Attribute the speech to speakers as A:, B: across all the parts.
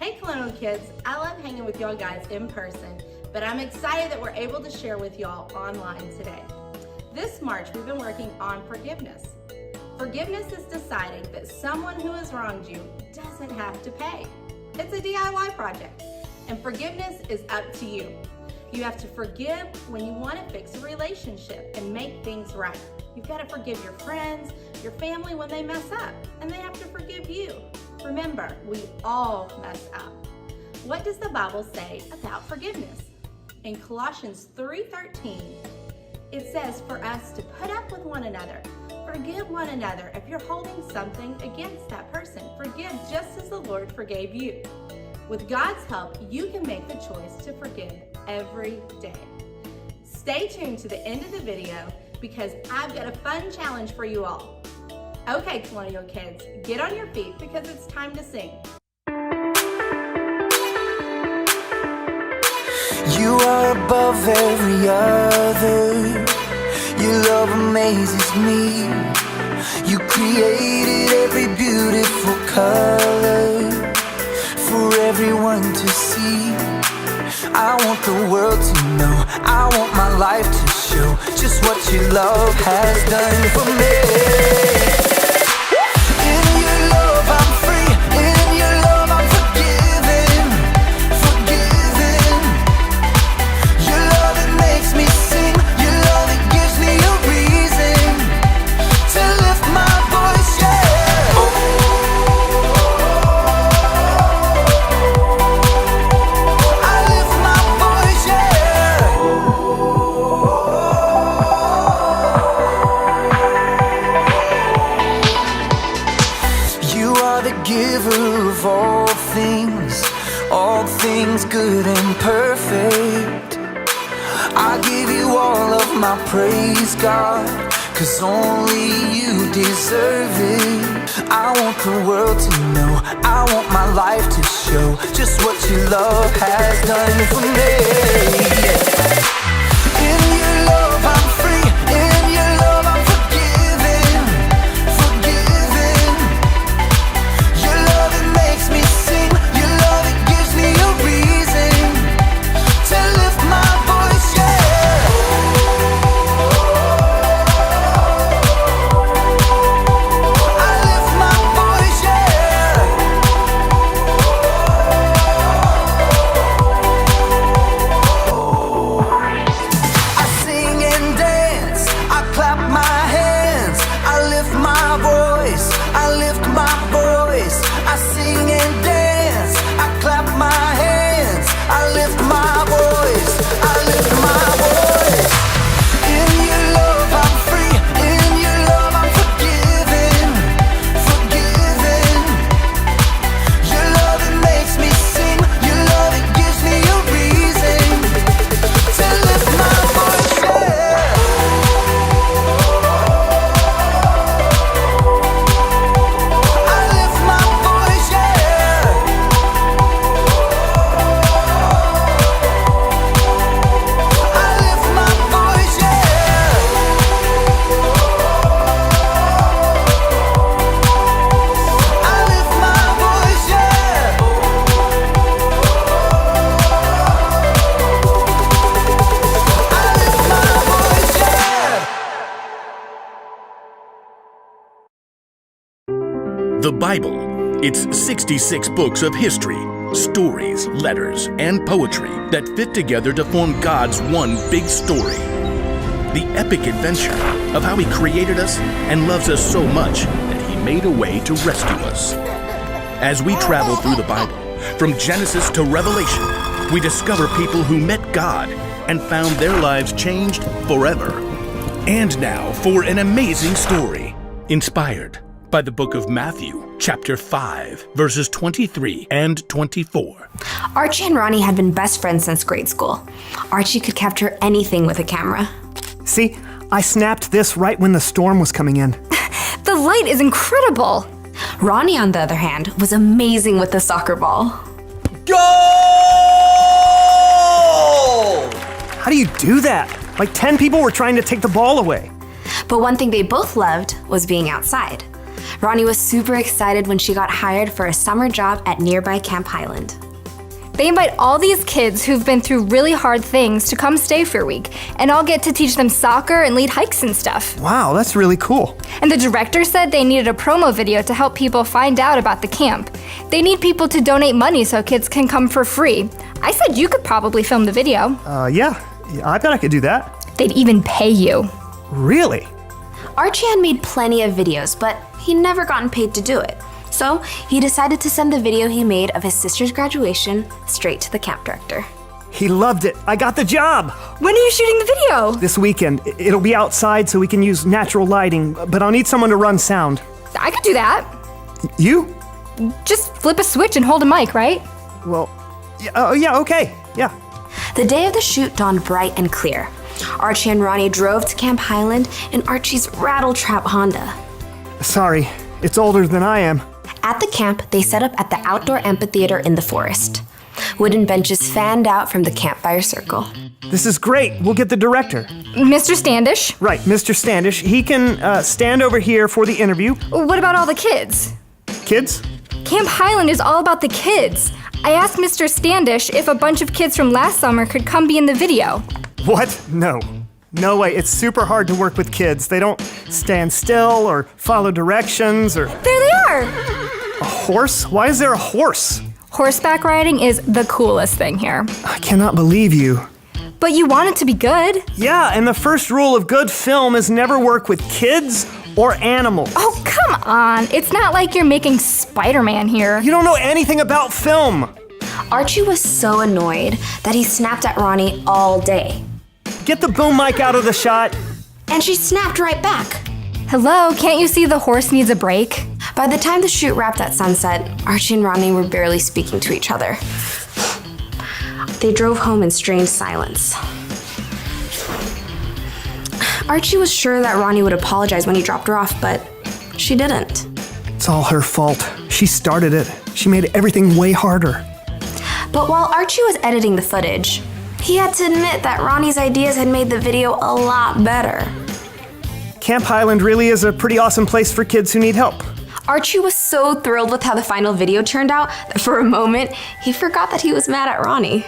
A: Hey Colonial Kids, I love hanging with y'all guys in person, but I'm excited that we're able to share with y'all online today. This March, we've been working on forgiveness. Forgiveness is deciding that someone who has wronged you doesn't have to pay. It's a DIY project, and forgiveness is up to you. You have to forgive when you want to fix a relationship and make things right. You've got to forgive your friends, your family when they mess up, and they have to forgive you. Remember, we all mess up. What does the Bible say about forgiveness? In Colossians 3:13, it says for us to put up with one another. Forgive one another. If you're holding something against that person, forgive just as the Lord forgave you. With God's help, you can make the choice to forgive every day. Stay tuned to the end of the video because I've got a fun challenge for you all. Okay, Colonial Kids, get on your feet because it's time to sing.
B: You are above every other. Your love amazes me. You created every beautiful color for everyone to see. I want the world to know, I want my life to show just what your love has done for me. In your love I'm free, in your love I'm forgiven, forgiven. Your love it makes me sing, your love it gives me a reason to lift my voice, yeah. I lift my voice, yeah. You are the giver of all things good and perfect. I give you all of my praise, God, 'cause only you deserve it. I want the world to know, I want my life to show just what your love has done for me. In your love I'm free, in your love I'm forgiven, forgiven. Your love it makes me sing, your love it gives me a reason to lift my voice, yeah. I lift my voice, yeah. I sing and dance, I clap my hands, I lift my voice, I lift my voice. I sing and dance, I clap my hands, I lift my voice, I lift my voice. In your love I'm free, in your love I'm forgiven, forgiven. Your love it makes me sing, your love it gives me a reason to lift my voice, yeah. I lift my voice, yeah. I lift my voice, yeah. I lift my voice, yeah. I lift my voice, yeah.
C: The Bible. It's 66 books of history, stories, letters, and poetry that fit together to form God's one big story. The epic adventure of how He created us and loves us so much that He made a way to rescue us. As we travel through the Bible, from Genesis to Revelation, we discover people who met God and found their lives changed forever. And now for an amazing story, inspired by the book of Matthew, chapter 5, verses 23 and 24.
D: Archie and Ronnie had been best friends since grade school. Archie could capture anything with a camera.
E: See, I snapped this right when the storm was coming in.
D: The light is incredible. Ronnie, on the other hand, was amazing with the soccer ball.
B: Goal!
E: How do you do that? Like 10 people were trying to take the ball away.
D: But one thing they both loved was being outside. Ronnie was super excited when she got hired for a summer job at nearby Camp Highland.
F: They invite all these kids who've been through really hard things to come stay for a week, and I'll get to teach them soccer and lead hikes and stuff.
E: Wow, that's really cool.
F: And the director said they needed a promo video to help people find out about the camp. They need people to donate money so kids can come for free. I said you could probably film the video.
E: Yeah, I bet I could do that.
F: They'd even pay you.
E: Really?
D: Archie had made plenty of videos, but he'd never gotten paid to do it. So he decided to send the video he made of his sister's graduation straight to the camp director.
E: He loved it. I got the job.
F: When are you shooting the video?
E: This weekend. It'll be outside so we can use natural lighting, but I'll need someone to run sound.
F: I could do that.
E: You?
F: Just flip a switch and hold a mic, right?
E: Well, yeah, okay. Yeah.
D: The day of the shoot dawned bright and clear. Archie and Ronnie drove to Camp Highland in Archie's rattletrap Honda.
E: Sorry, it's older than I am.
D: At the camp, they set up at the outdoor amphitheater in the forest. Wooden benches fanned out from the campfire circle.
E: This is great. We'll get the director.
F: Mr. Standish?
E: Right, Mr. Standish. He can stand over here for the interview.
F: What about all the kids?
E: Kids?
F: Camp Highland is all about the kids. I asked Mr. Standish if a bunch of kids from last summer could come be in the video.
E: What? No. No way. It's super hard to work with kids. They don't stand still or follow directions or...
F: There they are!
E: A horse? Why is there a horse?
F: Horseback riding is the coolest thing here.
E: I cannot believe you.
F: But you want it to be good.
E: Yeah, and the first rule of good film is never work with kids or animals.
F: Oh, come on. It's not like you're making Spider-Man here.
E: You don't know anything about film.
D: Archie was so annoyed that he snapped at Ronnie all day.
E: Get the boom mic out of the shot.
D: And she snapped right back.
F: Hello, can't you see the horse needs a break?
D: By the time the shoot wrapped at sunset, Archie and Ronnie were barely speaking to each other. They drove home in strange silence. Archie was sure that Ronnie would apologize when he dropped her off, but she didn't.
E: It's all her fault. She started it. She made everything way harder.
D: But while Archie was editing the footage, he had to admit that Ronnie's ideas had made the video a lot better.
E: Camp Highland really is a pretty awesome place for kids who need help.
D: Archie was so thrilled with how the final video turned out that for a moment, he forgot that he was mad at Ronnie.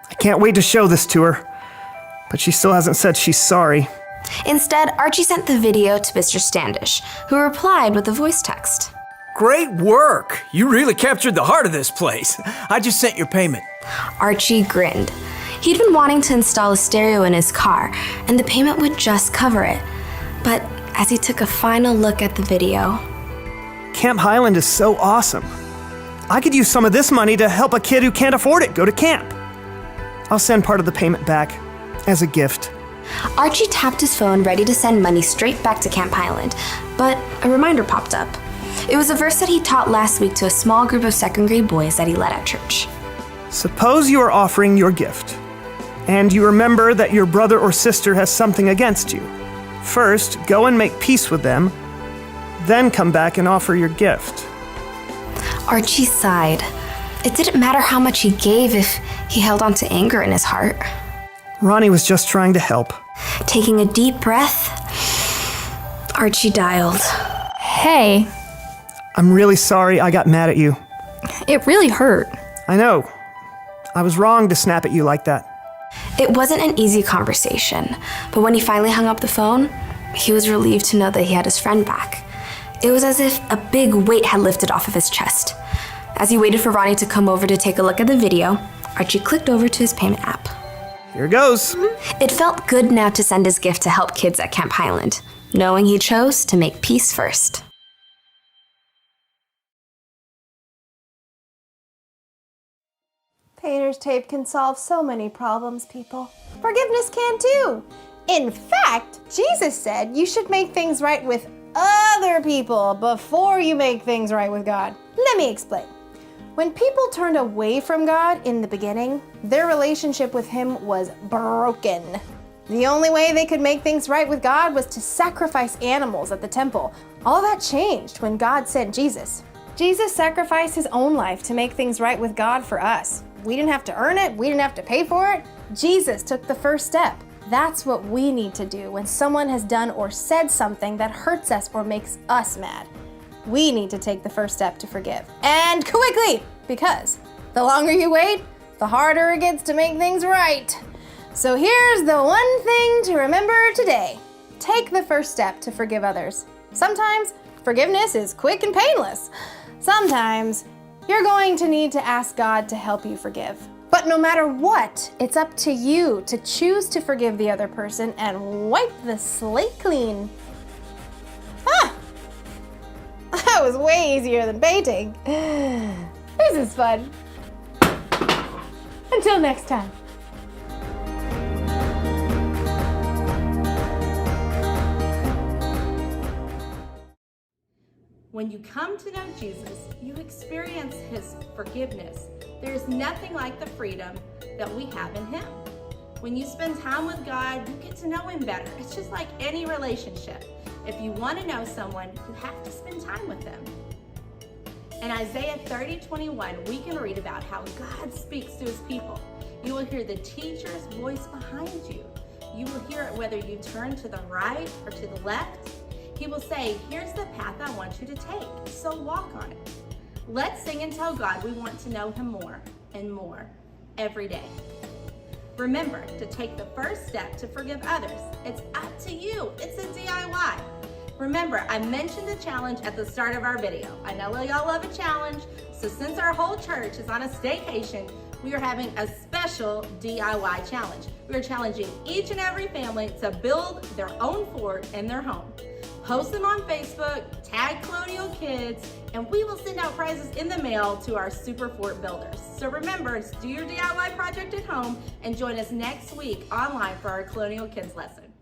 E: I can't wait to show this to her, but she still hasn't said she's sorry.
D: Instead, Archie sent the video to Mr. Standish, who replied with a voice text.
G: Great work! You really captured the heart of this place. I just sent your payment.
D: Archie grinned. He'd been wanting to install a stereo in his car, and the payment would just cover it. But as he took a final look at the video...
E: Camp Highland is so awesome. I could use some of this money to help a kid who can't afford it go to camp. I'll send part of the payment back as a gift.
D: Archie tapped his phone, ready to send money straight back to Camp Highland, but a reminder popped up. It was a verse that he taught last week to a small group of second-grade boys that he led at church.
E: Suppose you are offering your gift, and you remember that your brother or sister has something against you. First, go and make peace with them, then come back and offer your gift.
D: Archie sighed. It didn't matter how much he gave if he held on to anger in his heart.
E: Ronnie was just trying to help.
D: Taking a deep breath, Archie dialed.
F: Hey,
E: I'm really sorry I got mad at you.
F: it really hurt.
E: I know. I was wrong to snap at you like that.
D: It wasn't an easy conversation, but when he finally hung up the phone, he was relieved to know that he had his friend back. It was as if a big weight had lifted off of his chest. As he waited for Ronnie to come over to take a look at the video, Archie clicked over to his payment app.
E: Here goes.
D: It felt good now to send his gift to help kids at Camp Highland, knowing he chose to make peace first.
H: Painter's tape can solve so many problems, people. Forgiveness can too. In fact, Jesus said you should make things right with other people before you make things right with God. Let me explain. When people turned away from God in the beginning, their relationship with Him was broken. The only way they could make things right with God was to sacrifice animals at the temple. All that changed when God sent Jesus. Jesus sacrificed His own life to make things right with God for us. We didn't have to earn it. We didn't have to pay for it. Jesus took the first step. That's what we need to do when someone has done or said something that hurts us or makes us mad. We need to take the first step to forgive. And quickly, because the longer you wait, the harder it gets to make things right. So here's the one thing to remember today. Take the first step to forgive others. Sometimes forgiveness is quick and painless. Sometimes you're going to need to ask God to help you forgive. But no matter what, it's up to you to choose to forgive the other person and wipe the slate clean. Ah! That was way easier than painting. This is fun. Until next time.
A: When you come to know Jesus, you experience his forgiveness. There's nothing like the freedom that we have in him. When you spend time with God, you get to know him better. It's just like any relationship. If you want to know someone, you have to spend time with them. In Isaiah 30:21, we can read about how God speaks to his people. You will hear the teacher's voice behind you. You will hear it whether you turn to the right or to the left. He will say, here's the path I want you to take, so walk on it. Let's sing and tell God we want to know him more and more every day. Remember to take the first step to forgive others. It's up to you. It's a DIY. Remember, I mentioned the challenge at the start of our video. I know y'all love a challenge, so since our whole church is on a staycation, we are having a special DIY challenge. We are challenging each and every family to build their own fort in their home. Post them on Facebook, tag Colonial Kids, and we will send out prizes in the mail to our Super Fort builders. So remember, do your DIY project at home and join us next week online for our Colonial Kids lesson.